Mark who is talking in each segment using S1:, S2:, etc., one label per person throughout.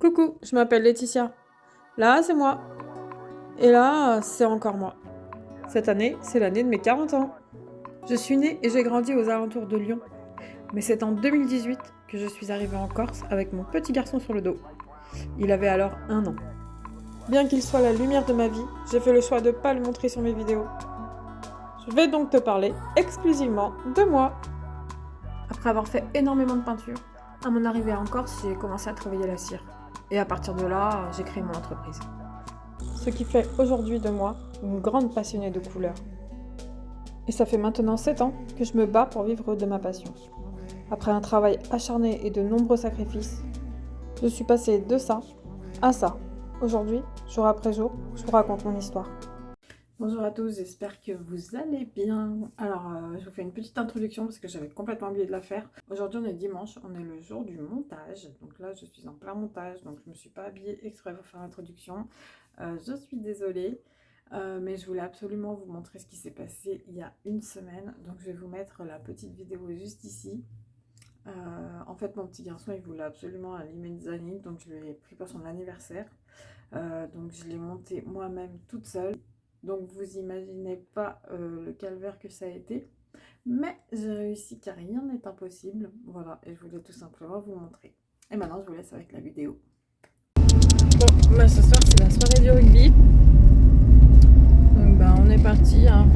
S1: Coucou, je m'appelle Laetitia. Là, c'est moi. Et là, c'est encore moi. Cette année, c'est l'année de mes 40 ans. Je suis née et j'ai grandi aux alentours de Lyon. Mais c'est en 2018 que je suis arrivée en Corse avec mon petit garçon sur le dos. Il avait alors 1 an. Bien qu'il soit la lumière de ma vie, j'ai fait le choix de ne pas le montrer sur mes vidéos. Je vais donc te parler exclusivement de moi. Après avoir fait énormément de peinture, à mon arrivée en Corse, j'ai commencé à travailler la cire. Et à partir de là, j'ai créé mon entreprise. Ce qui fait aujourd'hui de moi une grande passionnée de couleurs. Et ça fait maintenant 7 ans que je me bats pour vivre de ma passion. Après un travail acharné et de nombreux sacrifices, je suis passée de ça à ça. Aujourd'hui, jour après jour, je vous raconte mon histoire. Bonjour à tous, j'espère que vous allez bien. Alors, je vous fais une petite introduction parce que j'avais complètement oublié de la faire. Aujourd'hui, on est dimanche, on est le jour du montage. Donc là, je suis en plein montage, donc je ne me suis pas habillée exprès pour faire l'introduction. Je suis désolée, mais je voulais absolument vous montrer ce qui s'est passé il y a une semaine. Donc, je vais vous mettre la petite vidéo juste ici. En fait, mon petit garçon, il voulait absolument un Limenzani, donc je lui ai pris pour son anniversaire. Donc, je l'ai monté moi-même toute seule. Donc vous imaginez pas le calvaire que ça a été. Mais j'ai réussi car rien n'est impossible. Voilà, et je voulais tout simplement vous montrer. Et maintenant je vous laisse avec la vidéo. Bon, bah ce soir c'est la soirée du rugby. Donc bah on est parti. Hein.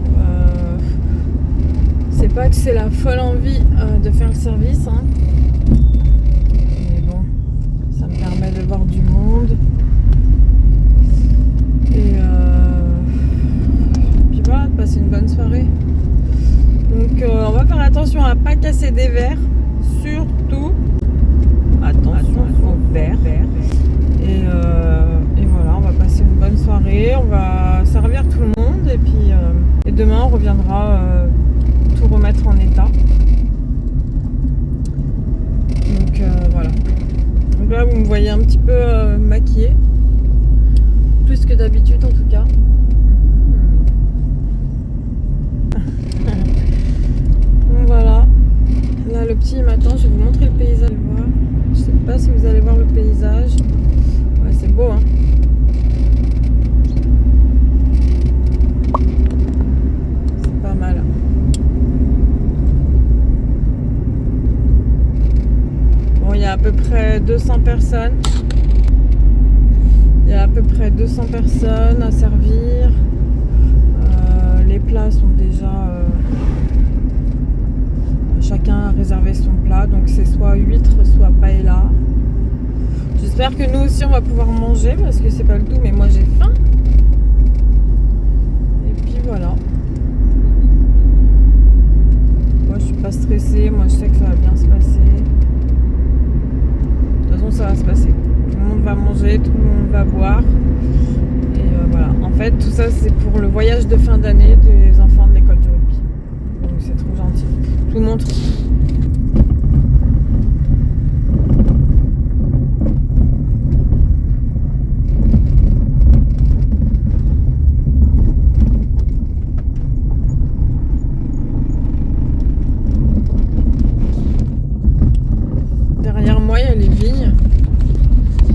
S1: C'est pas que c'est la folle envie de faire le service. Hein. Mais bon, ça me permet de voir du monde. Et puis voilà, de passer une bonne soirée. Donc on va faire attention à ne pas casser des verres, surtout attention aux verres. Et voilà, on va passer une bonne soirée, on va servir tout le monde et puis et demain on reviendra tout remettre en état. Donc voilà. Donc là vous me voyez un petit peu maquillée, plus que d'habitude en tout cas. Voilà, là le petit m'attend, je vais vous montrer le paysage. Je sais pas si vous allez voir le paysage. Ouais, c'est beau, hein. C'est pas mal. Bon, il y a à peu près 200 personnes. Il y a à peu près 200 personnes à servir. Les plats sont déjà... chacun a réservé son plat, donc c'est soit huître, soit paella. J'espère que nous aussi on va pouvoir manger parce que c'est pas le tout, mais moi j'ai faim. Et puis voilà. Moi je suis pas stressée, moi je sais que ça va bien se passer. De toute façon ça va se passer. Tout le monde va manger, tout le monde va boire. Et voilà. En fait tout ça c'est pour le voyage de fin d'année des enfants de l'école du rugby. Donc c'est trop gentil. Je vous montre. Derrière moi, il y a les vignes.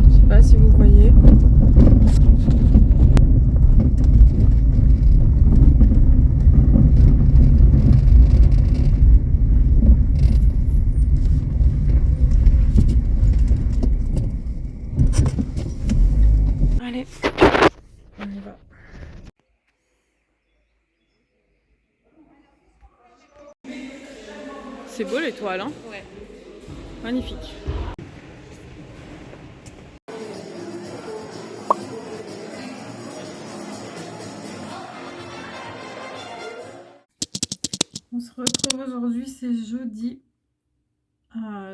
S1: Je sais pas si vous voyez. Allez, on y va. C'est beau l'étoile, hein?
S2: Ouais.
S1: Magnifique. On se retrouve aujourd'hui, c'est jeudi.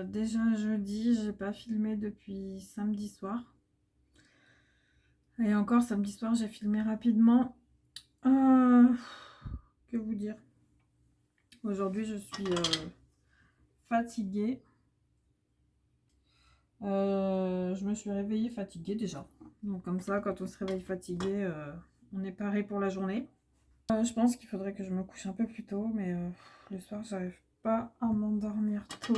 S1: Déjà jeudi, j'ai pas filmé depuis samedi soir. Et encore samedi soir, j'ai filmé rapidement. Que vous dire? Aujourd'hui, je suis fatiguée. Je me suis réveillée fatiguée déjà. Donc comme ça, quand on se réveille fatigué, on est paré pour la journée. Je pense qu'il faudrait que je me couche un peu plus tôt, mais le soir, j'arrive pas à m'endormir tôt.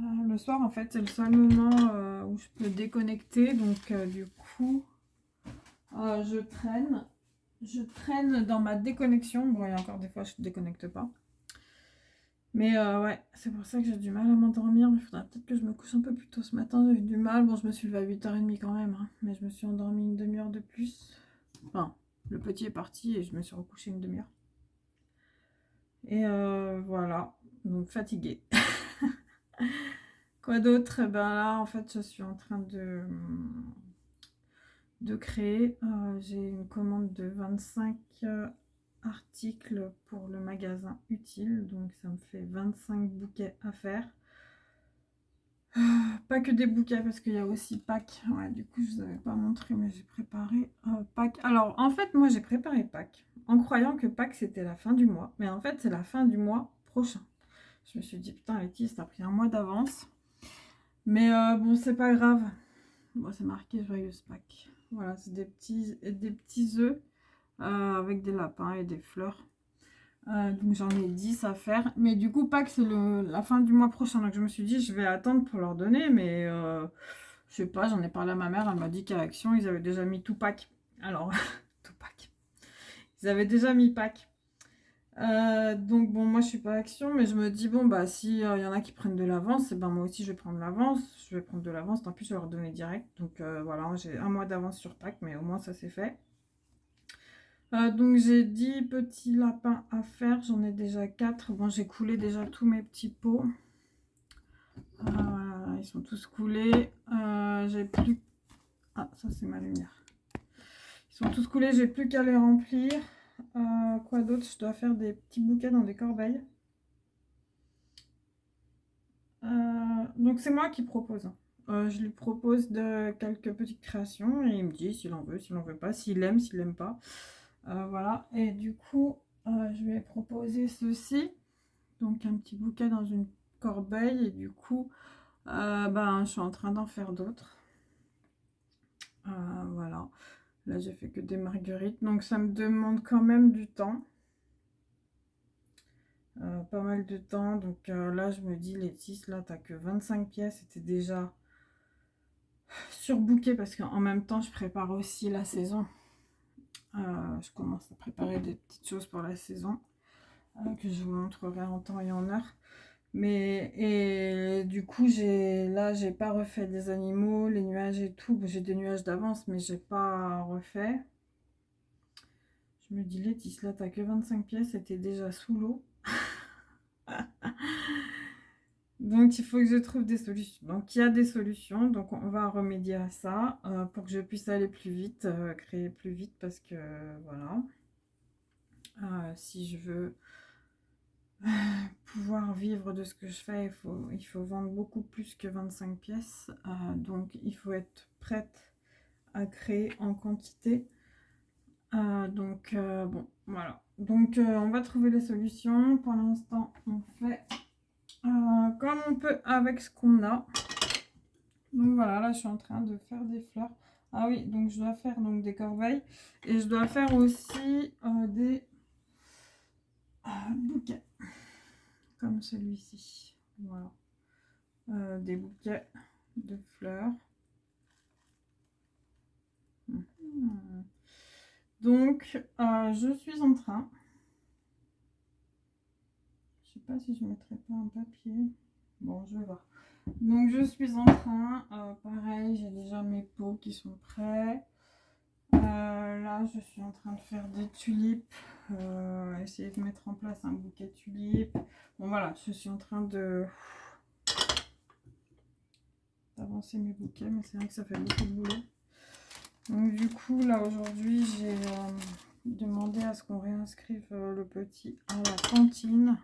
S1: Le soir, en fait, c'est le seul moment où je peux déconnecter. Donc, du coup, je traîne. Je traîne dans ma déconnexion. Bon, il y a encore des fois, je ne déconnecte pas. Mais ouais, c'est pour ça que j'ai du mal à m'endormir. Il faudra peut-être que je me couche un peu plus tôt ce matin. J'ai eu du mal. Bon, je me suis levée à 8h30 quand même. Hein, mais je me suis endormie une demi-heure de plus. Enfin, le petit est parti et je me suis recouchée une demi-heure. Et voilà. Donc, fatiguée. Quoi d'autre? Ben là, en fait, je suis en train de créer. J'ai une commande de 25 articles pour le magasin utile. Donc, ça me fait 25 bouquets à faire. Pas que des bouquets, parce qu'il y a aussi Pâques. Ouais, du coup, je vous avais pas montré, mais j'ai préparé Pâques. Alors, en fait, moi, j'ai préparé Pâques en croyant que Pâques, c'était la fin du mois. Mais en fait, c'est la fin du mois prochain. Je me suis dit, putain, Letty, ça a pris un mois d'avance. Mais bon, c'est pas grave. Bon, c'est marqué Joyeuse Pâques. Voilà, c'est des petits œufs avec des lapins et des fleurs. Donc j'en ai 10 à faire. Mais du coup, Pâques, c'est la fin du mois prochain. Donc je me suis dit, je vais attendre pour leur donner. Mais je sais pas, j'en ai parlé à ma mère. Elle m'a dit qu'à Action, ils avaient déjà mis tout Pâques. Alors, tout Pâques. Ils avaient déjà mis Pâques. Donc bon, moi je suis pas Action, mais je me dis, bon, bah si y en a qui prennent de l'avance, ben moi aussi je vais prendre l'avance. Je vais prendre de l'avance, tant pis, je vais leur donner direct. Donc voilà, j'ai un mois d'avance sur Pâques, mais au moins ça c'est fait. Donc j'ai 10 petits lapins à faire, j'en ai déjà 4. Bon, j'ai coulé déjà tous mes petits pots. Ils sont tous coulés. J'ai plus... Ah, ça c'est ma lumière. Ils sont tous coulés, j'ai plus qu'à les remplir. Quoi d'autre? Je dois faire des petits bouquets dans des corbeilles. Donc c'est moi qui propose. Je lui propose de quelques petites créations et il me dit s'il en veut, s'il en veut pas, s'il aime, s'il aime pas. Voilà. Et du coup, je lui ai proposé ceci. Donc un petit bouquet dans une corbeille. Et du coup, ben, je suis en train d'en faire d'autres. Voilà. Là, j'ai fait que des marguerites. Donc ça me demande quand même du temps. Pas mal de temps. Donc là, je me dis, Letty, là, t'as que 25 pièces. C'était déjà surbooké parce qu'en même temps, je prépare aussi la saison. Je commence à préparer des petites choses pour la saison que je vous montrerai en temps et en heure. Mais et du coup, j'ai pas refait des animaux, les nuages et tout. J'ai des nuages d'avance, mais j'ai pas refait. Je me dis, Letty, là, t'as que 25 pièces, c'était déjà sous l'eau. Donc, il faut que je trouve des solutions. Donc, il y a des solutions. Donc, on va remédier à ça pour que je puisse aller plus vite, créer plus vite parce que, voilà. Si je veux pouvoir vivre de ce que je fais, il faut vendre beaucoup plus que 25 pièces. Donc, il faut être prête à créer en quantité. Donc, bon, voilà. Donc, on va trouver les solutions. Pour l'instant, on fait comme on peut avec ce qu'on a. Donc voilà, là je suis en train de faire des fleurs. Ah oui, donc je dois faire donc des corbeilles et je dois faire aussi des bouquets comme celui-ci. Voilà, des bouquets de fleurs. Donc je suis en train. Je sais pas si je mettrai pas un papier. Bon, je vais voir. Donc je suis en train, pareil, j'ai déjà mes pots qui sont prêts. Là, je suis en train de faire des tulipes, essayer de mettre en place un bouquet de tulipes. Bon, voilà, je suis en train d'avancer mes bouquets, mais c'est vrai que ça fait beaucoup de boulot. Donc, du coup, là, aujourd'hui, j'ai demandé à ce qu'on réinscrive le petit à la cantine,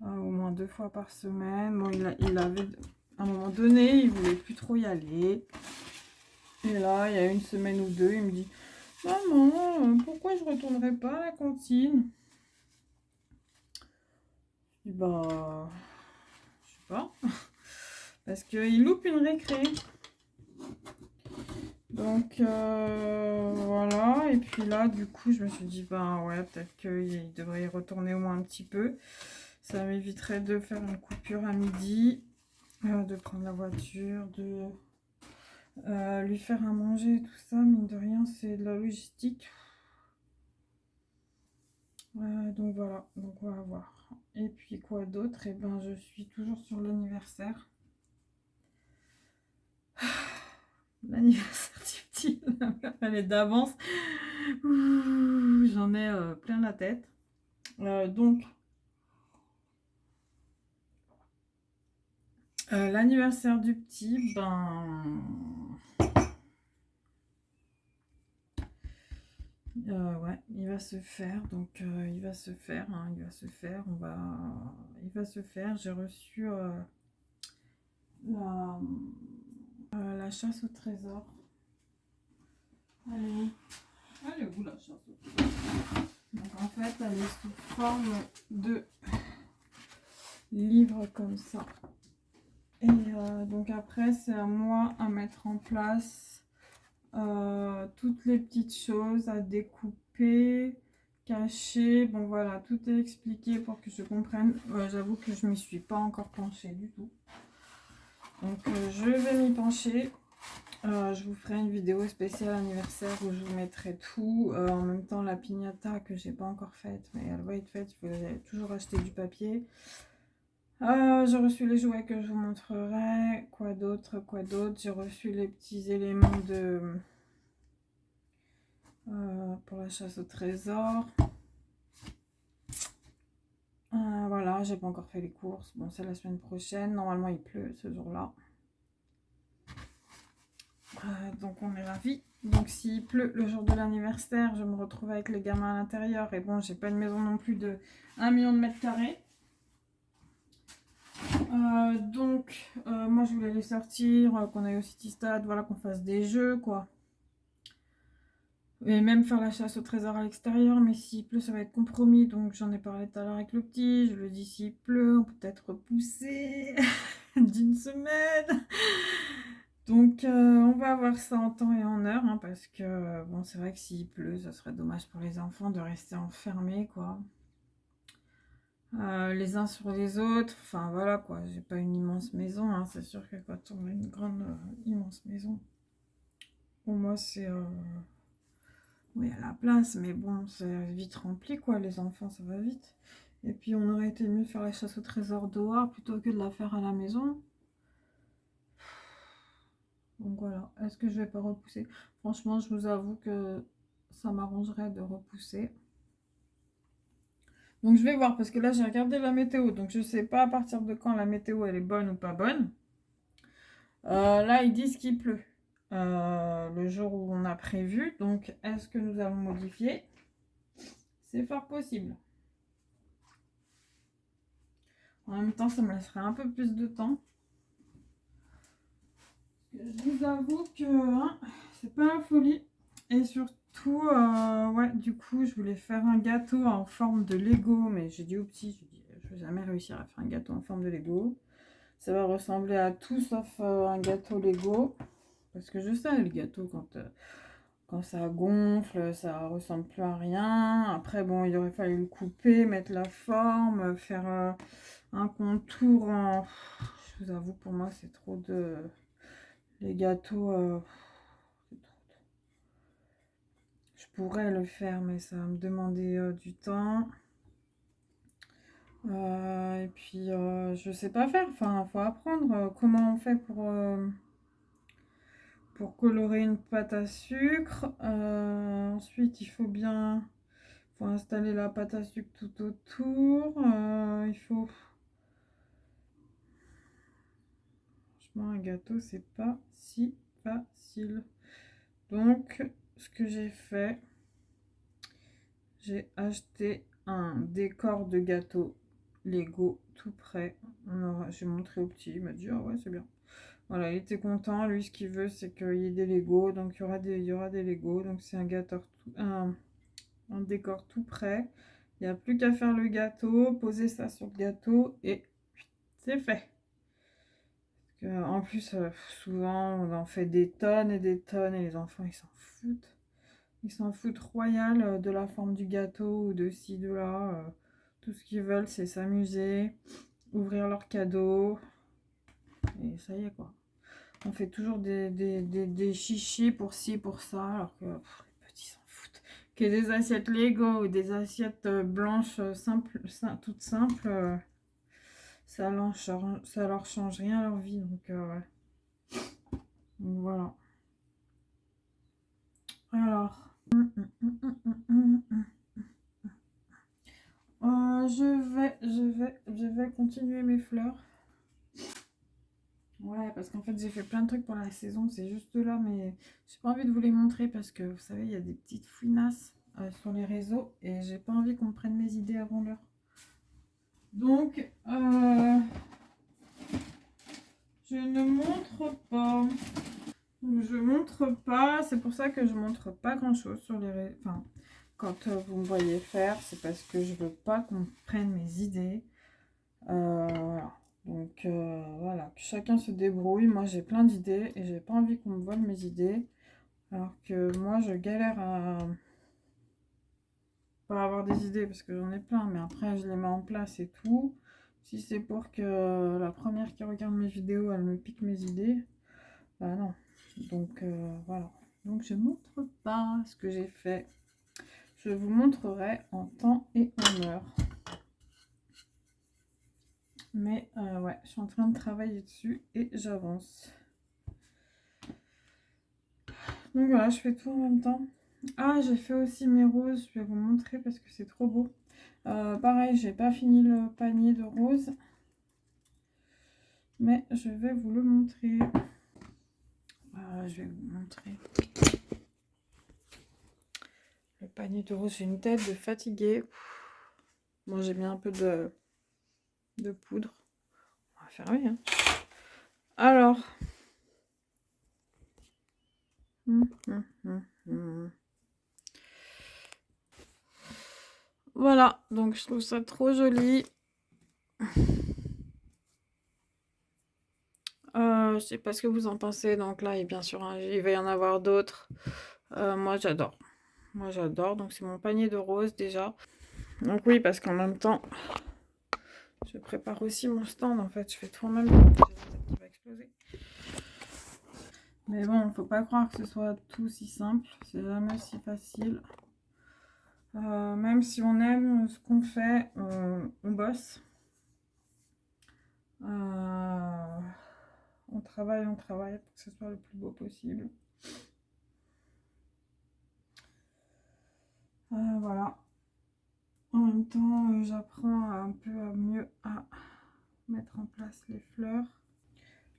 S1: au moins 2 fois par semaine. Bon, il avait, à un moment donné, il voulait plus trop y aller. Et là, il y a une semaine ou deux, il me dit: maman, pourquoi je retournerai pas à la cantine? Je dis bah, je sais pas. Parce qu'il loupe une récré. Donc voilà. Et puis là, du coup, je me suis dit, bah ouais, peut-être qu'il devrait y retourner au moins un petit peu. Ça m'éviterait de faire une coupure à midi. de prendre la voiture, de lui faire à manger, tout ça, mine de rien, c'est de la logistique. Donc voilà, donc on va voir. Et puis quoi d'autre? Et ben je suis toujours sur l'anniversaire. L'anniversaire du petit, elle est d'avance. J'en ai plein la tête. Donc l'anniversaire du petit, ben ouais, il va se faire. Donc il va se faire, hein, il va se faire. Il va se faire. J'ai reçu la chasse au trésor. Allez, elle est où la chasse au trésor? Donc en fait, elle est sous forme de livre comme ça. Et donc après, c'est à moi à mettre en place toutes les petites choses à découper, cacher. Bon voilà, tout est expliqué pour que je comprenne. J'avoue que je ne m'y suis pas encore penchée du tout. Donc je vais m'y pencher. Je vous ferai une vidéo spéciale anniversaire où je vous mettrai tout. En même temps, la piñata que j'ai pas encore faite, mais elle va être faite. Il faut toujours acheter du papier. J'ai reçu les jouets que je vous montrerai. Quoi d'autre? J'ai reçu les petits éléments pour la chasse au trésor. Voilà, j'ai pas encore fait les courses. Bon, c'est la semaine prochaine. Normalement, il pleut ce jour-là. Donc on est ravis. Donc s'il pleut le jour de l'anniversaire, je me retrouve avec les gamins à l'intérieur. Et bon, j'ai pas une maison non plus de 1 million de mètres carrés. Donc moi je voulais les sortir, qu'on aille au City Stade, voilà, qu'on fasse des jeux quoi. Et même faire la chasse au trésor à l'extérieur, mais s'il pleut ça va être compromis. Donc j'en ai parlé tout à l'heure avec le petit, je lui ai dit s'il pleut, on peut peut-être repousser d'une semaine. Donc on va voir ça en temps et en heure, hein, parce que bon, c'est vrai que s'il pleut, ça serait dommage pour les enfants de rester enfermés, quoi. Les uns sur les autres, enfin voilà quoi, j'ai pas une immense maison, hein. C'est sûr que quand on a une grande, immense maison, pour moi c'est... oui, à la place, mais bon, c'est vite rempli quoi, les enfants, ça va vite. Et puis on aurait été mieux de faire la chasse au trésor dehors plutôt que de la faire à la maison. Donc voilà, est-ce que je vais pas repousser? Franchement, je vous avoue que ça m'arrangerait de repousser. Donc je vais voir, parce que là j'ai regardé la météo, donc je sais pas à partir de quand la météo elle est bonne ou pas bonne. Là ils disent qu'il pleut le jour où on a prévu, donc est-ce que nous allons modifier? C'est fort possible. En même temps, ça me laisserait un peu plus de temps. Je vous avoue que hein, c'est pas la folie. Et surtout, ouais, du coup, je voulais faire un gâteau en forme de Lego. Mais j'ai dit au petit, je vais jamais réussir à faire un gâteau en forme de Lego. Ça va ressembler à tout sauf un gâteau Lego. Parce que je sais, le gâteau, quand ça gonfle, ça ressemble plus à rien. Après, bon, il aurait fallu le couper, mettre la forme, faire un contour en... Je vous avoue, pour moi, c'est trop de... Les gâteaux... Je pourrais le faire, mais ça va me demander du temps. Et puis, je sais pas faire. Enfin, faut apprendre comment on fait pour colorer une pâte à sucre. Ensuite, il faut installer la pâte à sucre tout autour. Il faut... Franchement, un gâteau, c'est pas si facile. Donc, ce que j'ai fait, j'ai acheté un décor de gâteau Lego tout prêt. J'ai montré au petit, il m'a dit ah ouais c'est bien. Voilà, il était content. Lui, ce qu'il veut, c'est qu'il y ait des Lego. Donc il y aura des Lego. Donc c'est un décor tout prêt. Il n'y a plus qu'à faire le gâteau, poser ça sur le gâteau et c'est fait. En plus, souvent, on en fait des tonnes et des tonnes et les enfants, ils s'en foutent. Ils s'en foutent royal de la forme du gâteau ou de ci, de là. Tout ce qu'ils veulent, c'est s'amuser, ouvrir leurs cadeaux. et ça y est quoi. On fait toujours des chichis pour ci, pour ça, alors que les petits s'en foutent. Qu'il y ait des assiettes Lego ou des assiettes blanches toutes simples, ça leur change rien à leur vie. Donc, ouais. Donc, voilà. Alors, je vais continuer mes fleurs. Ouais, parce qu'en fait, j'ai fait plein de trucs pour la saison, c'est juste là, mais j'ai pas envie de vous les montrer parce que vous savez, il y a des petites fouinasses sur les réseaux et j'ai pas envie qu'on me prenne mes idées avant l'heure. Donc, je ne montre pas. Je montre pas, c'est pour ça que je montre pas grand chose sur les réseaux. Enfin, quand vous me voyez faire, c'est parce que je veux pas qu'on me prenne mes idées. Voilà. Donc voilà, que chacun se débrouille. Moi j'ai plein d'idées et j'ai pas envie qu'on me vole mes idées. Alors que moi je galère à pas avoir des idées parce que j'en ai plein, mais après je les mets en place et tout. Si c'est pour que la première qui regarde mes vidéos elle me pique mes idées, bah non. Donc voilà. Donc je montre pas ce que j'ai fait. Je vous montrerai en temps et en heure. Mais ouais, je suis en train de travailler dessus et j'avance. Donc voilà, je fais tout en même temps. Ah, j'ai fait aussi mes roses, je vais vous montrer parce que c'est trop beau. Pareil, j'ai pas fini le panier de roses. Mais je vais vous le montrer. Je vais vous montrer. Le panier de roses, j'ai une tête de fatiguée. Moi, j'ai mis un peu de poudre. On va fermer, hein. Alors. Voilà, donc je trouve ça trop joli. Je sais pas ce que vous en pensez, donc là, et bien sûr, hein, il va y en avoir d'autres. Moi, j'adore. Moi, j'adore, donc c'est mon panier de roses déjà. Donc oui, parce qu'en même temps, je prépare aussi mon stand, en fait, je fais tout en même temps. J'ai la tête qui va exploser. Mais bon, faut pas croire que ce soit tout si simple, c'est jamais si facile. Même si on aime ce qu'on fait, on bosse. On travaille pour que ce soit le plus beau possible. Voilà. En même temps, j'apprends un peu mieux à mettre en place les fleurs.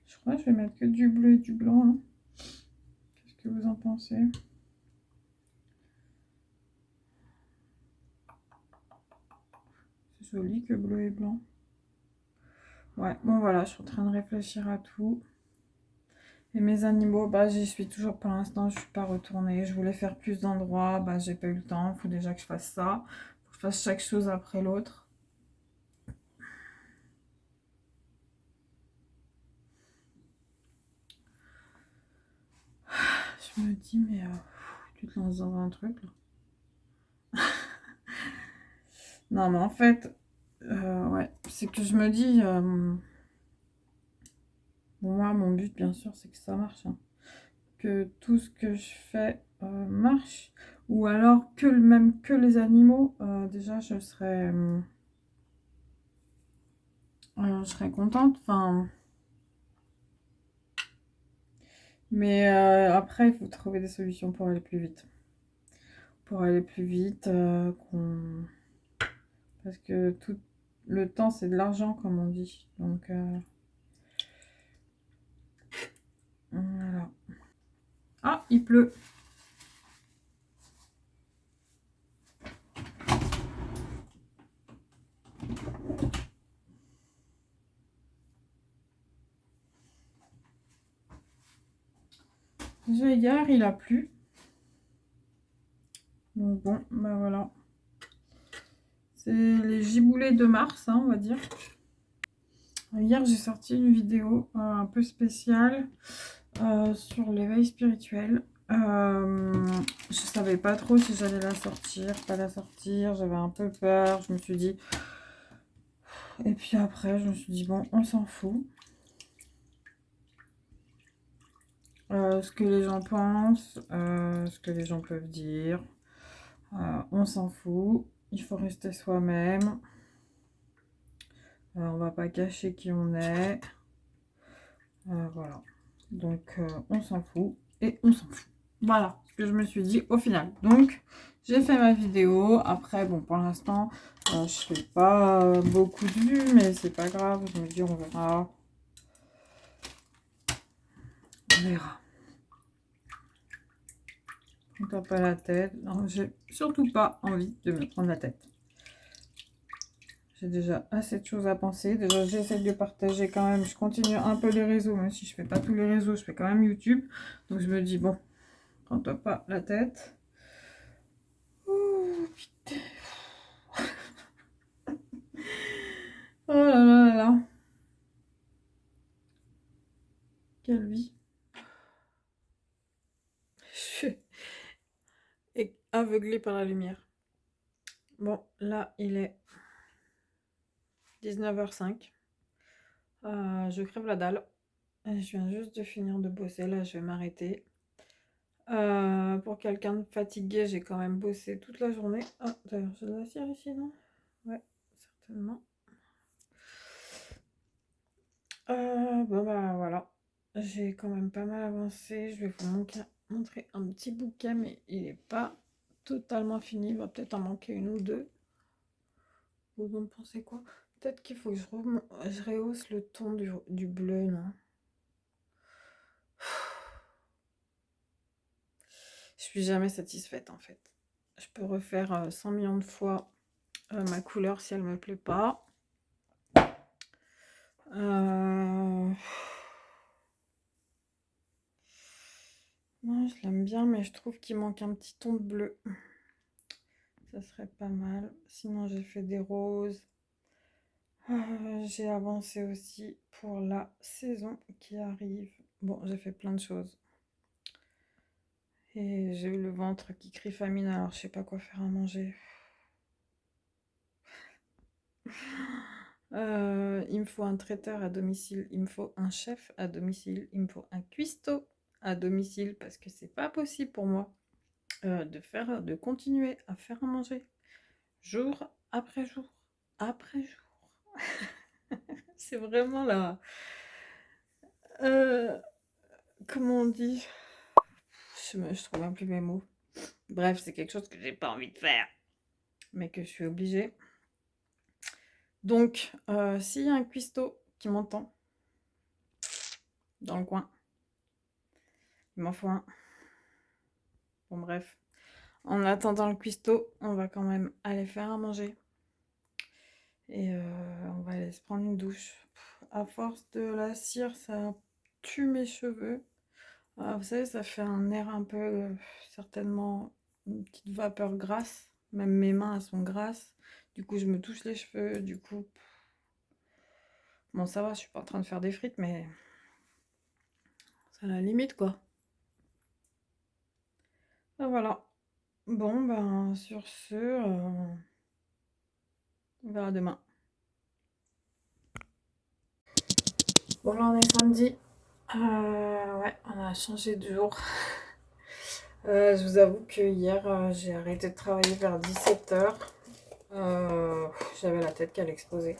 S1: Je crois que je vais mettre que du bleu et du blanc. Hein. Qu'est-ce que vous en pensez? C'est joli que bleu et blanc. Ouais, bon voilà, je suis en train de réfléchir à tout. Et mes animaux, bah j'y suis toujours pour l'instant, je suis pas retournée. Je voulais faire plus d'endroits, bah j'ai pas eu le temps. Il faut déjà que je fasse ça. Faut que je fasse chaque chose après l'autre. Je me dis, mais tu te lances dans un truc là. Non, mais en fait, ouais, c'est que je me dis, bon, moi, mon but, bien sûr, c'est que ça marche. Hein. Que tout ce que je fais marche. Ou alors même que les animaux, déjà, je serais contente. Enfin, mais après, il faut trouver des solutions pour aller plus vite. Pour aller plus vite, parce que tout le temps, c'est de l'argent, comme on dit. Donc, voilà. Ah, il pleut. Déjà hier, il a plu. Donc bon, bah voilà. C'est les giboulées de mars, hein, on va dire. Hier, j'ai sorti une vidéo un peu spéciale sur l'éveil spirituel. Je savais pas trop si j'allais la sortir, pas la sortir. J'avais un peu peur. Je me suis dit... Et puis après, je me suis dit, bon, on s'en fout. ce que les gens pensent, ce que les gens peuvent dire. On s'en fout. Il faut rester soi-même. On va pas cacher qui on est. Voilà. Donc, on s'en fout et on s'en fout. Voilà ce que je me suis dit au final. Donc, j'ai fait ma vidéo. Après, bon, pour l'instant, je fais pas beaucoup de vues, mais c'est pas grave. Je me dis, on verra. On verra. On tape pas la tête. Non, j'ai surtout pas envie de me prendre la tête. J'ai déjà assez de choses à penser. Déjà, j'essaie de partager quand même. Je continue un peu les réseaux, même si je fais pas tous les réseaux, je fais quand même YouTube. Donc, je me dis, bon, prends-toi pas la tête. Oh, putain. Oh là là là là. Quelle vie. Je suis aveuglée par la lumière. Bon, là, il est 19h05. Je crève la dalle. Je viens juste de finir de bosser. Là, je vais m'arrêter. Pour quelqu'un de fatigué, j'ai quand même bossé toute la journée. Ah, d'ailleurs, j'ai de la cire ici, non? Ouais, certainement. Bon, bah voilà. J'ai quand même pas mal avancé. Je vais vous montrer un petit bouquet, mais il n'est pas totalement fini. Il va peut-être en manquer une ou deux. Vous en pensez quoi? Peut-être qu'il faut que je rehausse le ton du bleu, non? Je suis jamais satisfaite en fait. Je peux refaire 100 millions de fois ma couleur si elle me plaît pas. Non, je l'aime bien, mais je trouve qu'il manque un petit ton de bleu. Ça serait pas mal. Sinon, j'ai fait des roses. J'ai avancé aussi pour la saison qui arrive. Bon, j'ai fait plein de choses. Et j'ai eu le ventre qui crie famine, alors je sais pas quoi faire à manger. Il me faut un traiteur à domicile, il me faut un chef à domicile, il me faut un cuistot à domicile parce que c'est pas possible pour moi de continuer à faire à manger jour après jour après jour. C'est vraiment là. Comment on dit? Je trouve même plus mes mots. Bref, c'est quelque chose que j'ai pas envie de faire, mais que je suis obligée. Donc, s'il y a un cuistot qui m'entend dans le coin, il m'en faut un. Bon, bref. En attendant le cuistot, on va quand même aller faire à manger. Et on va aller se prendre une douche. À force de la cire, ça tue mes cheveux. Vous savez, ça fait un air un peu, certainement, une petite vapeur grasse. Même mes mains, elles sont grasses. Du coup, je me touche les cheveux. Du coup, bon, ça va, je suis pas en train de faire des frites, mais c'est à la limite, quoi. Ben voilà. Bon, ben, sur ce, on verra demain. Bon, là, on est samedi. Ouais, on a changé de jour. Je vous avoue que hier, j'ai arrêté de travailler vers 17h. J'avais la tête qui allait exploser.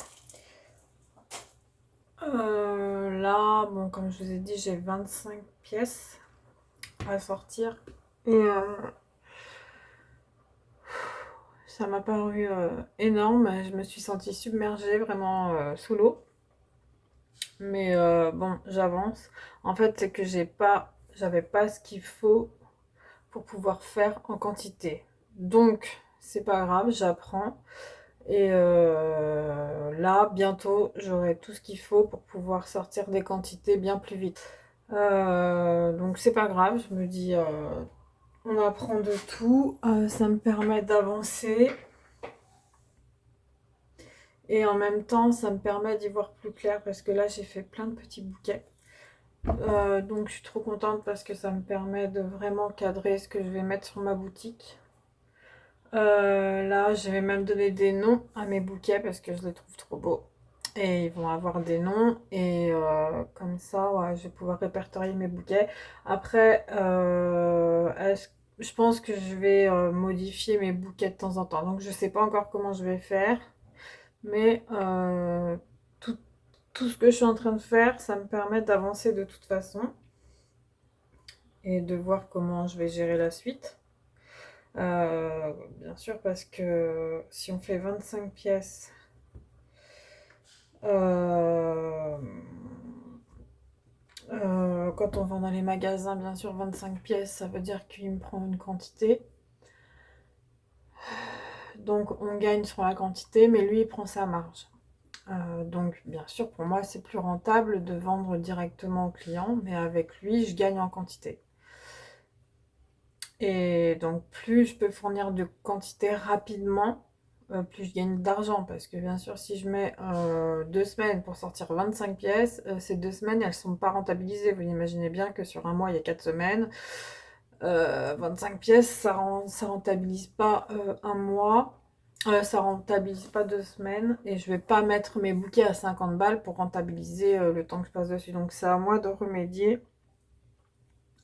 S1: Là, bon, comme je vous ai dit, j'ai 25 pièces à sortir. Et ça m'a paru énorme. Je me suis sentie submergée, vraiment sous l'eau. Mais bon, j'avance. En fait, c'est que j'avais pas ce qu'il faut pour pouvoir faire en quantité. Donc, c'est pas grave, j'apprends. Et là, bientôt, j'aurai tout ce qu'il faut pour pouvoir sortir des quantités bien plus vite. Donc, c'est pas grave, je me dis, on apprend de tout. Ça me permet d'avancer. Et en même temps, ça me permet d'y voir plus clair parce que là, j'ai fait plein de petits bouquets. Donc, je suis trop contente parce que ça me permet de vraiment cadrer ce que je vais mettre sur ma boutique. Là, je vais même donner des noms à mes bouquets parce que je les trouve trop beaux. Et ils vont avoir des noms. Et comme ça, ouais, je vais pouvoir répertorier mes bouquets. Après, je pense que je vais modifier mes bouquets de temps en temps. Donc je sais pas encore comment je vais faire. Mais tout, tout ce que je suis en train de faire, ça me permet d'avancer de toute façon. Et de voir comment je vais gérer la suite. Bien sûr, parce que si on fait 25 pièces, euh, quand on va dans les magasins, bien sûr, 25 pièces, ça veut dire qu'il me prend une quantité. Donc on gagne sur la quantité, mais lui, il prend sa marge. Donc bien sûr, pour moi, c'est plus rentable de vendre directement au client, mais avec lui, je gagne en quantité. Et donc plus je peux fournir de quantité rapidement, plus je gagne d'argent. Parce que bien sûr, si je mets 2 semaines pour sortir 25 pièces, ces 2 semaines, elles ne sont pas rentabilisées. Vous imaginez bien que sur un mois, il y a 4 semaines. 25 pièces, ça rentabilise pas un mois. Ça rentabilise pas 2 semaines. Et je vais pas mettre mes bouquets à 50 balles pour rentabiliser le temps que je passe dessus. Donc c'est à moi de remédier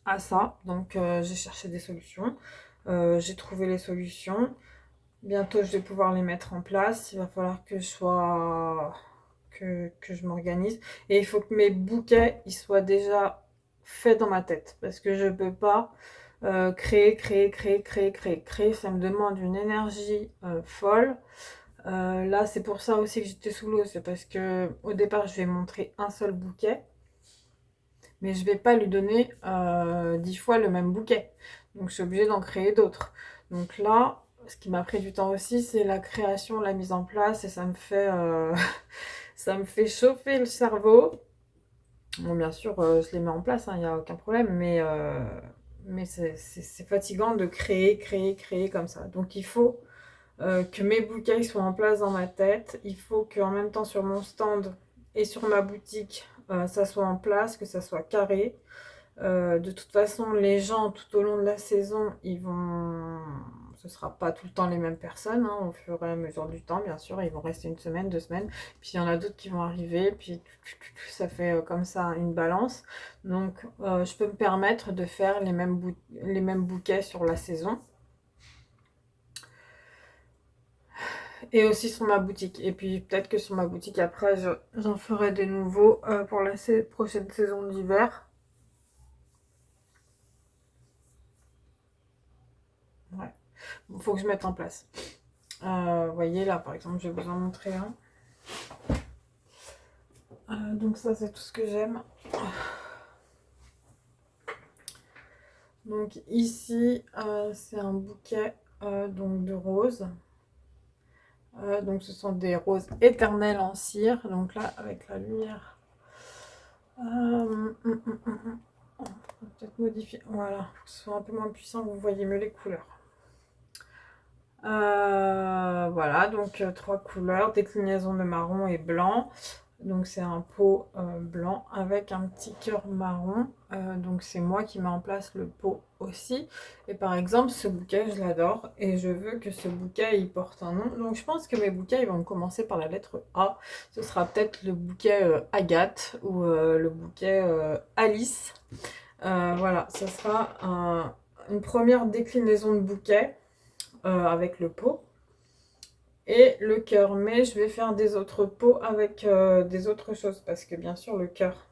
S1: à ça. Donc j'ai cherché des solutions. J'ai trouvé les solutions. Bientôt, je vais pouvoir les mettre en place. Il va falloir que que je m'organise. Et il faut que mes bouquets ils soient déjà faits dans ma tête. Parce que je ne peux pas créer. Ça me demande une énergie folle. Là, c'est pour ça aussi que j'étais sous l'eau. C'est parce que au départ, je vais montrer un seul bouquet. Mais je vais pas lui donner 10 fois le même bouquet. Donc je suis obligée d'en créer d'autres. Donc là, ce qui m'a pris du temps aussi, c'est la création, la mise en place, et ça me fait, ça me fait chauffer le cerveau. Bon, bien sûr, je les mets en place, il n'y a aucun problème, mais c'est fatigant de créer comme ça. Donc il faut que mes bouquets soient en place dans ma tête. Il faut qu'en même temps sur mon stand et sur ma boutique, ça soit en place, que ça soit carré. De toute façon, les gens tout au long de la saison, ce sera pas tout le temps les mêmes personnes, hein, au fur et à mesure du temps, bien sûr. Ils vont rester une semaine, 2 semaines. Puis il y en a d'autres qui vont arriver. Puis ça fait comme ça une balance. Donc je peux me permettre de faire les mêmes bouquets sur la saison. Et aussi sur ma boutique. Et puis peut-être que sur ma boutique, après, j'en ferai des nouveaux pour la prochaine saison d'hiver. Ouais. Il faut que je mette en place. Vous voyez là, par exemple, je vais vous en montrer un. Donc ça, c'est tout ce que j'aime. Donc ici, c'est un bouquet donc de roses. Donc ce sont des roses éternelles en cire. Donc là, avec la lumière, on va peut-être modifier. Voilà, pour que ce soit un peu moins puissant, vous voyez mieux les couleurs. Voilà, donc 3 couleurs, déclinaison de marron et blanc. Donc c'est un pot blanc avec un petit cœur marron. Donc c'est moi qui mets en place le pot aussi. Et par exemple, ce bouquet, je l'adore. Et je veux que ce bouquet, il porte un nom. Donc je pense que mes bouquets, ils vont commencer par la lettre A. Ce sera peut-être le bouquet Agathe ou le bouquet Alice. Voilà, ce sera une première déclinaison de bouquet avec le pot et le cœur. Mais je vais faire des autres pots avec des autres choses parce que bien sûr le cœur,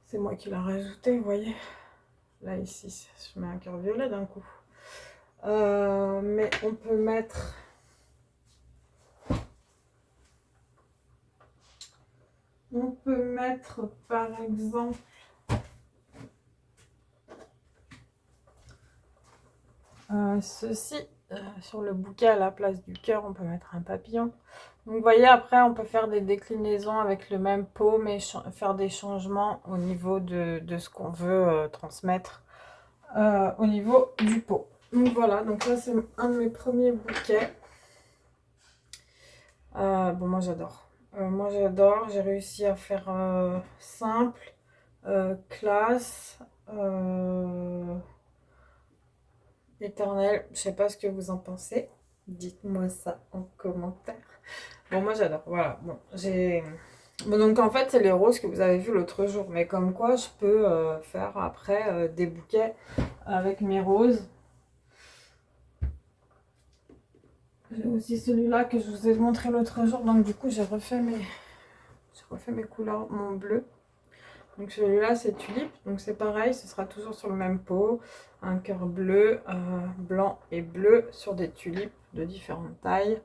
S1: c'est moi qui l'ai rajouté, vous voyez. Là ici, je mets un cœur violet d'un coup. Mais on peut mettre... On peut mettre par exemple... ceci. Sur le bouquet, à la place du cœur, on peut mettre un papillon. Donc vous voyez, après on peut faire des déclinaisons avec le même pot, mais faire des changements au niveau de ce qu'on veut transmettre au niveau du pot. Donc voilà, donc ça c'est un de mes premiers bouquets. Bon, moi j'adore. J'ai réussi à faire simple, classe, éternel. Je sais pas ce que vous en pensez. Dites-moi ça en commentaire. Bon, moi j'adore. Voilà. Bon, j'ai. Bon, donc en fait, c'est les roses que vous avez vu l'autre jour. Mais comme quoi, je peux faire après des bouquets avec mes roses. J'ai aussi celui-là que je vous ai montré l'autre jour. Donc du coup, j'ai refait mes couleurs, mon bleu. Donc celui-là, c'est tulipe. Donc c'est pareil, ce sera toujours sur le même pot. Un cœur bleu, blanc et bleu sur des tulipes de différentes tailles.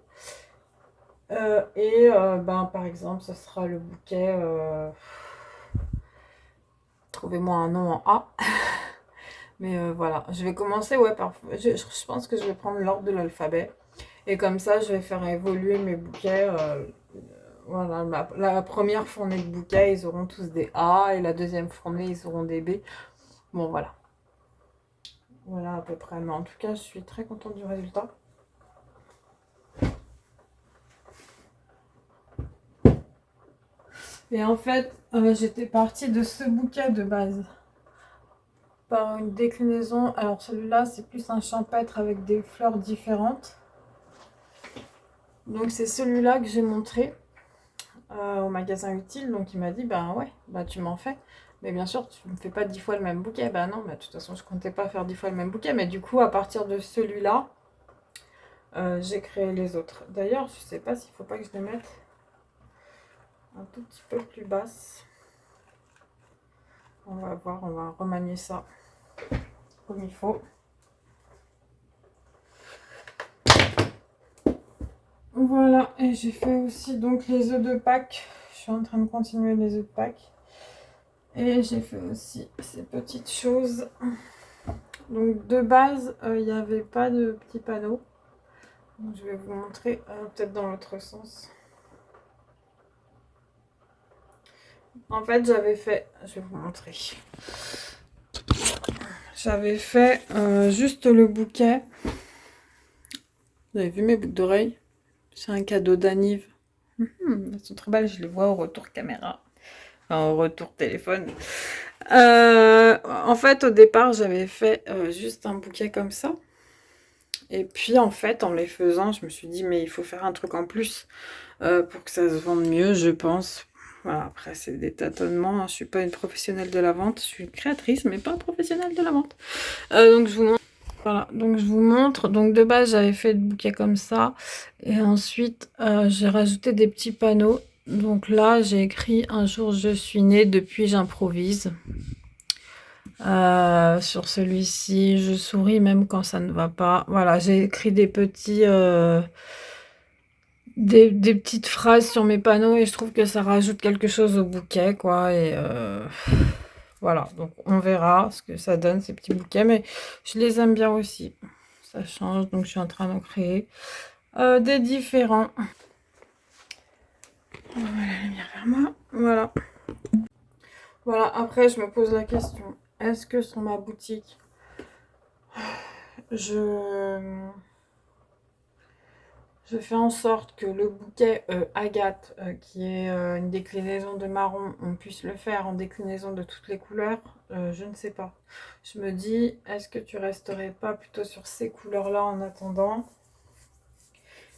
S1: Ben, par exemple, ce sera le bouquet. Trouvez-moi un nom en A. Mais voilà, je vais commencer, ouais, je pense que je vais prendre l'ordre de l'alphabet. Et comme ça, je vais faire évoluer mes bouquets. Voilà, la première fournée de bouquets, ils auront tous des A. Et la deuxième fournée, ils auront des B. Bon, voilà. Voilà à peu près. Mais en tout cas, je suis très contente du résultat. Et en fait, j'étais partie de ce bouquet de base par une déclinaison. Alors celui-là, c'est plus un champêtre avec des fleurs différentes. Donc c'est celui-là que j'ai montré au magasin utile. Donc il m'a dit, bah ouais, bah tu m'en fais. Mais bien sûr, tu ne me fais pas 10 fois le même bouquet. Bah non, bah, de toute façon, je comptais pas faire 10 fois le même bouquet. Mais du coup, à partir de celui-là, j'ai créé les autres. D'ailleurs, je sais pas s'il faut pas que je les mette un tout petit peu plus basse. On va voir, on va remanier ça comme il faut. Voilà, et j'ai fait aussi donc les œufs de Pâques. Je suis en train de continuer les œufs de Pâques. Et j'ai fait aussi ces petites choses. Donc de base, il n'y avait pas de petits panneaux. Donc, je vais vous montrer peut-être dans l'autre sens. En fait, j'avais fait... Je vais vous montrer. J'avais fait juste le bouquet. Vous avez vu mes boucles d'oreilles? C'est un cadeau d'Anive. Elles sont trop belles, je les vois au retour caméra. Enfin, au retour téléphone. En fait, au départ, j'avais fait juste un bouquet comme ça. Et puis, en fait, en les faisant, je me suis dit, mais il faut faire un truc en plus pour que ça se vende mieux, je pense. Voilà, après, c'est des tâtonnements. Hein. Je suis pas une professionnelle de la vente. Je suis une créatrice, mais pas professionnelle de la vente. Donc, je vous montre. Voilà, donc je vous montre. Donc, de base, j'avais fait le bouquet comme ça. Et ensuite, j'ai rajouté des petits panneaux. Donc là, j'ai écrit un jour je suis née, depuis j'improvise. Sur celui-ci, je souris même quand ça ne va pas. Voilà, j'ai écrit des petits, des petites phrases sur mes panneaux et je trouve que ça rajoute quelque chose au bouquet, quoi. Et voilà, donc on verra ce que ça donne ces petits bouquets, mais je les aime bien aussi. Ça change, donc je suis en train d'en créer des différents. Voilà, la lumière vers moi. Voilà. Voilà, après je me pose la question, est-ce que sur ma boutique, je fais en sorte que le bouquet Agathe, qui est une déclinaison de marron, on puisse le faire en déclinaison de toutes les couleurs? Je ne sais pas. Je me dis, est-ce que tu resterais pas plutôt sur ces couleurs-là en attendant?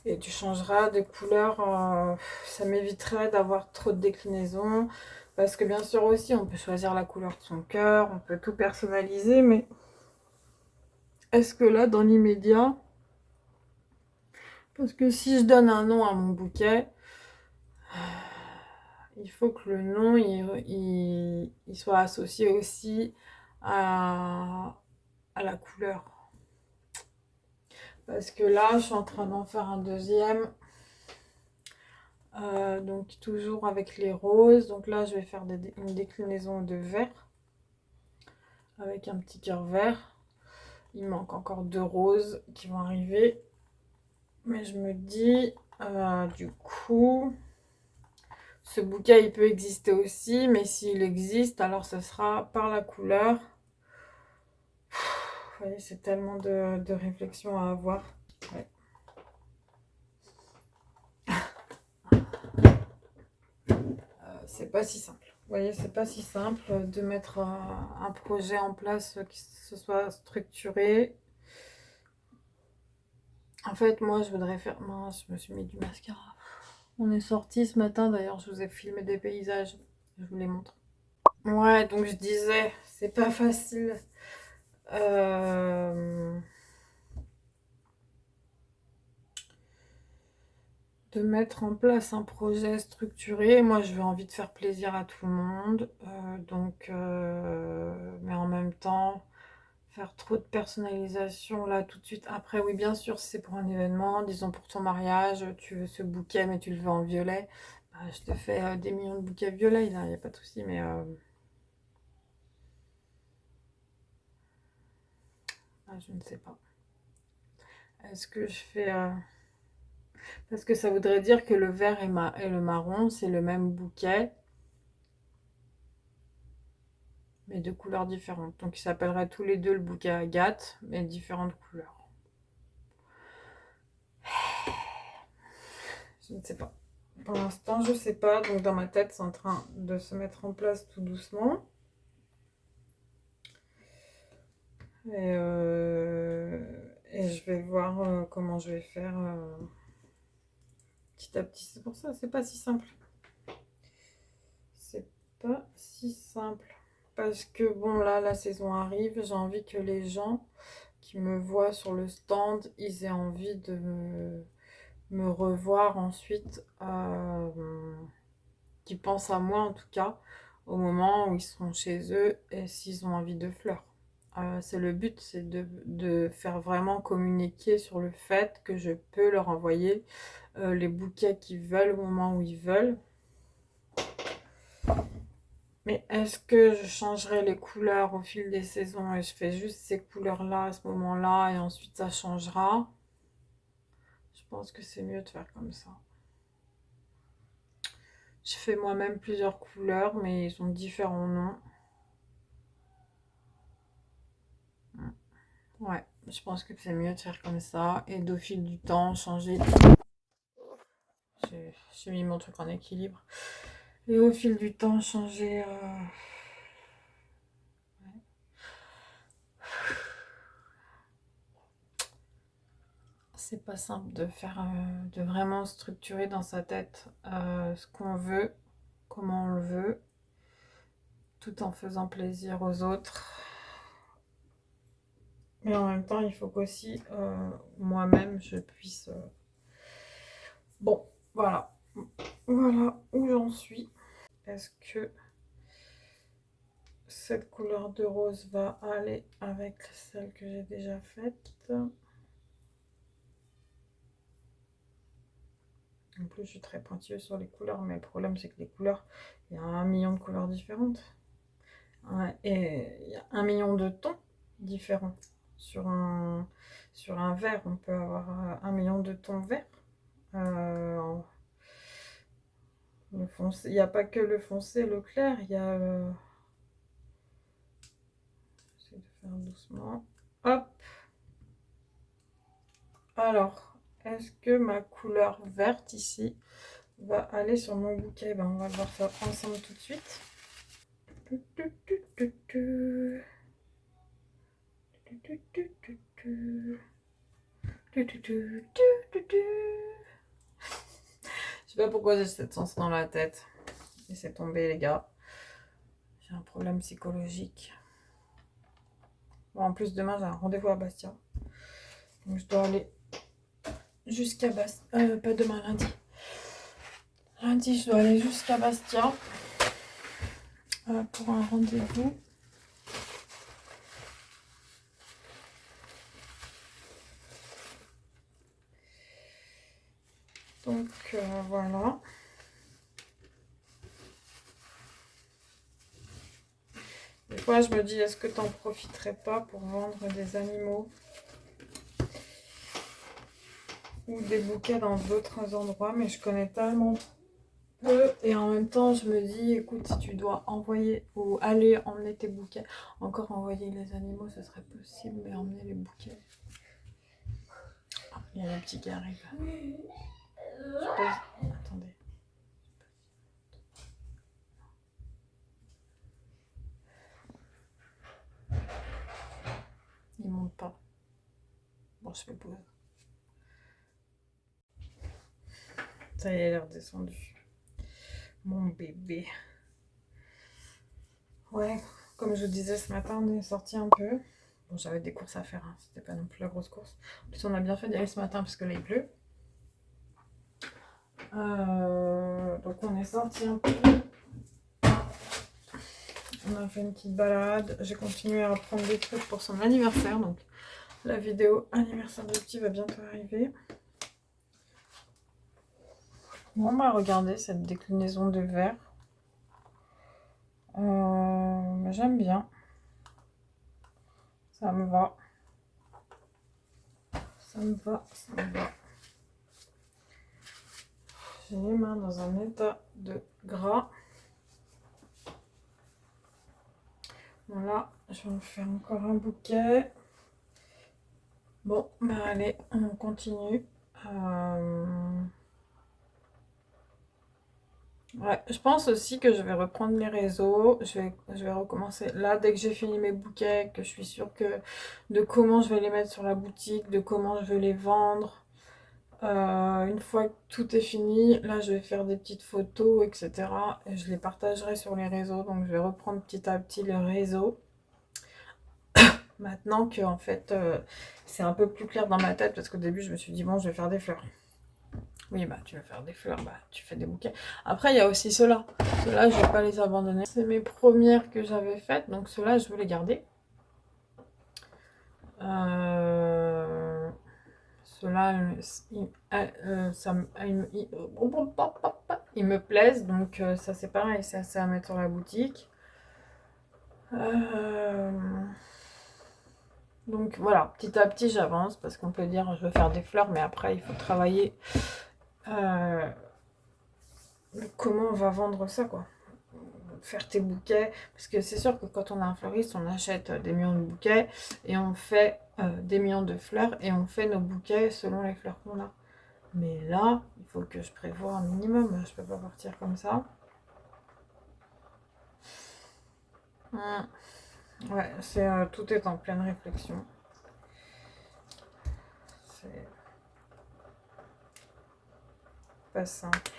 S1: Et tu changeras de couleur, ça m'éviterait d'avoir trop de déclinaisons. Parce que bien sûr aussi, on peut choisir la couleur de son cœur, on peut tout personnaliser, mais est-ce que là, dans l'immédiat, parce que si je donne un nom à mon bouquet, il faut que le nom il soit associé aussi à la couleur. Parce que là, je suis en train d'en faire un deuxième. Donc toujours avec les roses. Donc là, je vais faire une déclinaison de vert. Avec un petit cœur vert. Il manque encore 2 roses qui vont arriver. Mais je me dis, du coup, ce bouquet, il peut exister aussi. Mais s'il existe, alors ce sera par la couleur. Vous voyez, c'est tellement de réflexion à avoir. Ouais. C'est pas si simple. Vous voyez, c'est pas si simple de mettre un projet en place qui se soit structuré. En fait, moi, je voudrais faire... Mince, je me suis mis du mascara. On est sorti ce matin, d'ailleurs, je vous ai filmé des paysages. Je vous les montre. Ouais, donc je disais, c'est pas facile euh, de mettre en place un projet structuré. Moi, j'ai envie de faire plaisir à tout le monde. Mais en même temps, faire trop de personnalisation là tout de suite. Après, oui, bien sûr, si c'est pour un événement, disons pour ton mariage, tu veux ce bouquet, mais tu le veux en violet. Bah, je te fais des millions de bouquets violets, il n'y a pas de souci, mais je ne sais pas. Est-ce que je fais... Parce que ça voudrait dire que le vert et le marron, c'est le même bouquet, mais de couleurs différentes. Donc ils s'appelleraient tous les deux le bouquet Agathe, mais différentes couleurs. Je ne sais pas. Pour l'instant, je ne sais pas. Donc dans ma tête, c'est en train de se mettre en place tout doucement. Et je vais voir comment je vais faire petit à petit. C'est pour ça, c'est pas si simple. C'est pas si simple. Parce que bon, là, la saison arrive. J'ai envie que les gens qui me voient sur le stand, ils aient envie de me revoir ensuite. Qui pensent à moi en tout cas, au moment où ils seront chez eux et s'ils ont envie de fleurs. C'est le but, c'est de faire vraiment communiquer sur le fait que je peux leur envoyer les bouquets qu'ils veulent au moment où ils veulent. Mais est-ce que je changerai les couleurs au fil des saisons et je fais juste ces couleurs-là à ce moment-là et ensuite ça changera? Je pense que c'est mieux de faire comme ça. Je fais moi-même plusieurs couleurs, mais ils ont différents noms. Ouais, je pense que c'est mieux de faire comme ça et d'au fil du temps changer. J'ai mis mon truc en équilibre. Et au fil du temps changer. C'est pas simple de faire, de vraiment structurer dans sa tête ce qu'on veut, comment on le veut, tout en faisant plaisir aux autres. Mais en même temps, il faut qu'aussi moi-même je puisse. Bon, voilà. Voilà où j'en suis. Est-ce que cette couleur de rose va aller avec celle que j'ai déjà faite? En plus, je suis très pointilleuse sur les couleurs, mais le problème, c'est que les couleurs, il y a 1 million de couleurs différentes. Ouais, et il y a 1 million de tons différents. Sur un vert, on peut avoir 1 million de tons verts. Le foncé, il n'y a pas que le foncé, le clair, il y a... J'essaie de faire doucement. Hop. Alors, est-ce que ma couleur verte ici va aller sur mon bouquet? Ben, on va voir ça ensemble tout de suite. Je sais pas pourquoi j'ai cette chanson dans la tête. Laissez tomber les gars. J'ai un problème psychologique. Bon, en plus demain j'ai un rendez-vous à Bastia. Donc je dois aller jusqu'à Bastia. Pas demain, lundi. Lundi je dois aller jusqu'à Bastia pour un rendez-vous. Donc voilà. Des fois, je me dis, est-ce que tu n'en profiterais pas pour vendre des animaux ou des bouquets dans d'autres endroits? Mais je connais tellement peu. Et en même temps, je me dis, écoute, si tu dois envoyer ou aller emmener tes bouquets, encore envoyer les animaux, ce serait possible, mais emmener les bouquets. Il y a le petit qui arrive. Attendez. Il monte pas. Bon, je fais pause. Ça y est, elle est redescendue. Mon bébé. Ouais, comme je vous disais ce matin, on est sorti un peu. Bon, j'avais des courses à faire, hein. C'était pas non plus la grosse course. En plus, on a bien fait d'y aller ce matin parce que là, il pleut. Donc, on est sorti un peu. On a fait une petite balade. J'ai continué à prendre des trucs pour son anniversaire. Donc, la vidéo anniversaire de petit va bientôt arriver. Bon, bah, regardez cette déclinaison de verre. J'aime bien. Ça me va. Ça me va, ça me va. J'ai les mains dans un état de gras. Voilà, je vais en faire encore un bouquet. Bon, bah allez, on continue. Ouais, je pense aussi que je vais reprendre les réseaux. Je vais recommencer là dès que j'ai fini mes bouquets, que je suis sûre que de comment je vais les mettre sur la boutique, de comment je vais les vendre. Une fois que tout est fini, là je vais faire des petites photos, etc. Et je les partagerai sur les réseaux. Donc je vais reprendre petit à petit les réseaux. Maintenant que en fait c'est un peu plus clair dans ma tête parce qu'au début je me suis dit bon je vais faire des fleurs. Oui bah tu veux faire des fleurs, bah tu fais des bouquets. Après il y a aussi ceux-là. Ceux-là je vais pas les abandonner. C'est mes premières que j'avais faites donc ceux-là je veux les garder. Ceux-là ils me plaisent donc ça c'est pareil, c'est à mettre sur la boutique. Donc voilà, petit à petit j'avance parce qu'on peut dire je veux faire des fleurs, mais après il faut travailler comment on va vendre ça quoi. Faire tes bouquets, parce que c'est sûr que quand on a un fleuriste, on achète des millions de bouquets et on fait des millions de fleurs et on fait nos bouquets selon les fleurs qu'on a. Mais là, il faut que je prévoie un minimum, je peux pas partir comme ça. Ouais, tout est en pleine réflexion. C'est pas simple.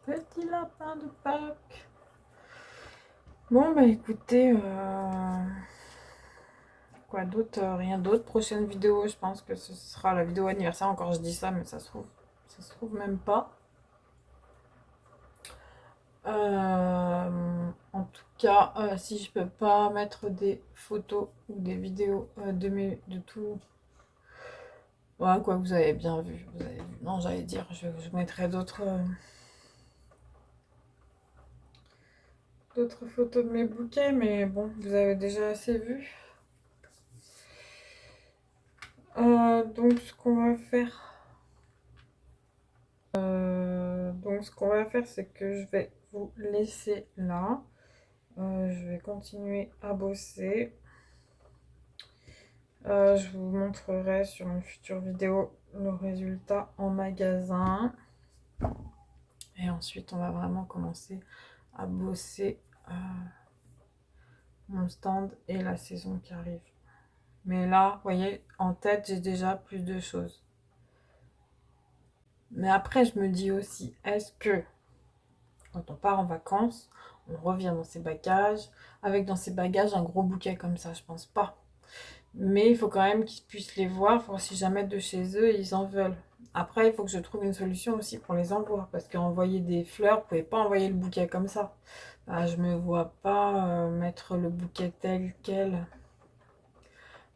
S1: Petit lapin de Pâques. Bon, bah écoutez, quoi d'autre, rien d'autre. Prochaine vidéo, je pense que ce sera la vidéo anniversaire. Encore, je dis ça, mais ça se trouve même pas. En tout cas, si je peux pas mettre des photos ou des vidéos de tout. Ouais, quoi, vous avez bien vu. Vous avez vu. Non, j'allais dire, je mettrai d'autres photos de mes bouquets, mais bon, vous avez déjà assez vu. Donc ce qu'on va faire, c'est que je vais vous laisser là. Je vais continuer à bosser. Je vous montrerai sur une future vidéo le résultat en magasin. Et ensuite, on va vraiment commencer à bosser mon stand et la saison qui arrive. Mais là, vous voyez, en tête, j'ai déjà plus de choses. Mais après, je me dis aussi, est-ce que quand on part en vacances, on revient dans ses bagages, avec dans ses bagages un gros bouquet comme ça, je pense pas. Mais il faut quand même qu'ils puissent les voir, pour si jamais de chez eux, ils en veulent. Après, il faut que je trouve une solution aussi pour les envois, parce qu'envoyer des fleurs, vous pouvez pas envoyer le bouquet comme ça. Je me vois pas mettre le bouquet tel quel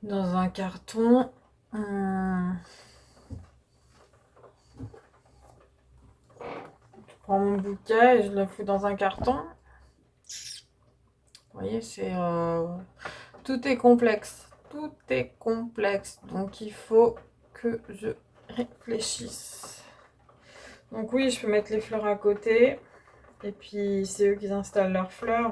S1: dans un carton. Je prends mon bouquet et je le fous dans un carton. Vous voyez, tout est complexe. Tout est complexe. Donc il faut que je réfléchisse. Donc oui, je peux mettre les fleurs à côté. Et puis c'est eux qui installent leurs fleurs.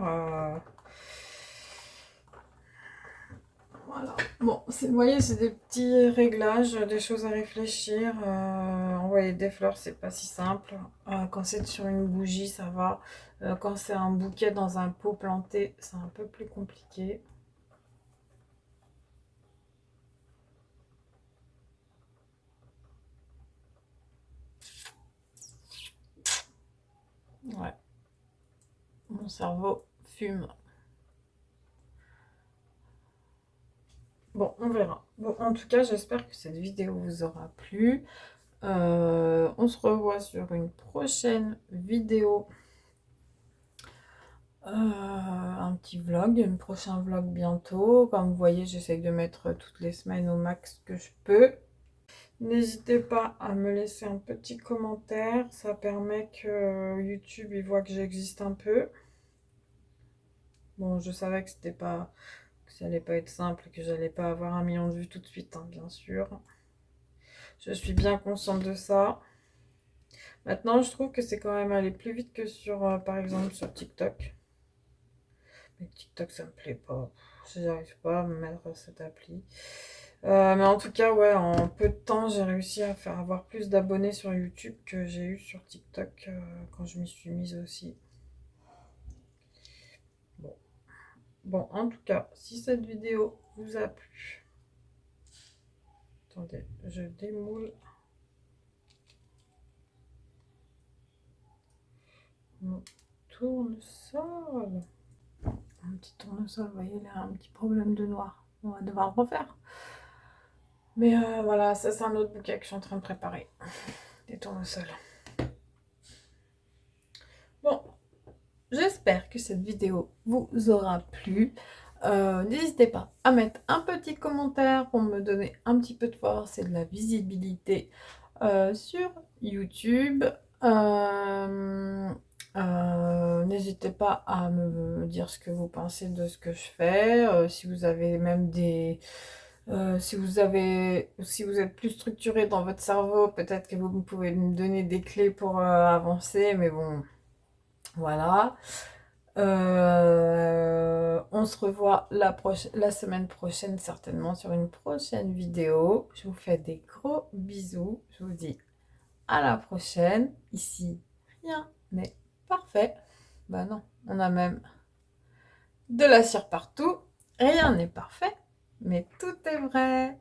S1: Voilà. Bon, vous voyez, c'est des petits réglages, des choses à réfléchir. Envoyer des fleurs, c'est pas si simple. Quand c'est sur une bougie, ça va. Quand c'est un bouquet dans un pot planté, c'est un peu plus compliqué. Ouais, mon cerveau fume. Bon, on verra. Bon, en tout cas, j'espère que cette vidéo vous aura plu. On se revoit sur une prochaine vidéo. Un petit vlog, un prochain vlog bientôt. Comme vous voyez, j'essaye de mettre toutes les semaines au max que je peux. N'hésitez pas à me laisser un petit commentaire, ça permet que YouTube il voit que j'existe un peu. Bon, je savais que c'était pas, que ça allait pas être simple, que j'allais pas avoir 1 million de vues tout de suite, hein, bien sûr. Je suis bien consciente de ça. Maintenant, je trouve que c'est quand même allé plus vite que sur, par exemple, sur TikTok. Mais TikTok, ça me plaît pas. J'arrive pas à me mettre cette appli. Mais en tout cas, ouais, en peu de temps, j'ai réussi à faire avoir plus d'abonnés sur YouTube que j'ai eu sur TikTok quand je m'y suis mise aussi. Bon. Bon, en tout cas, si cette vidéo vous a plu, attendez, je démoule mon tournesol. Un petit tournesol, vous voyez, il a un petit problème de noir. On va devoir le refaire. Mais voilà, ça c'est un autre bouquet que je suis en train de préparer. Des tournesols. Bon, j'espère que cette vidéo vous aura plu. N'hésitez pas à mettre un petit commentaire pour me donner un petit peu de force et de la visibilité sur YouTube. N'hésitez pas à me dire ce que vous pensez de ce que je fais. Si vous avez même des... si vous êtes plus structuré dans votre cerveau, peut-être que vous pouvez me donner des clés pour avancer. Mais bon, voilà. On se revoit la semaine prochaine, certainement, sur une prochaine vidéo. Je vous fais des gros bisous. Je vous dis à la prochaine. Ici, rien n'est parfait. Bah non, on a même de la cire partout. Rien n'est parfait, mais tout est vrai.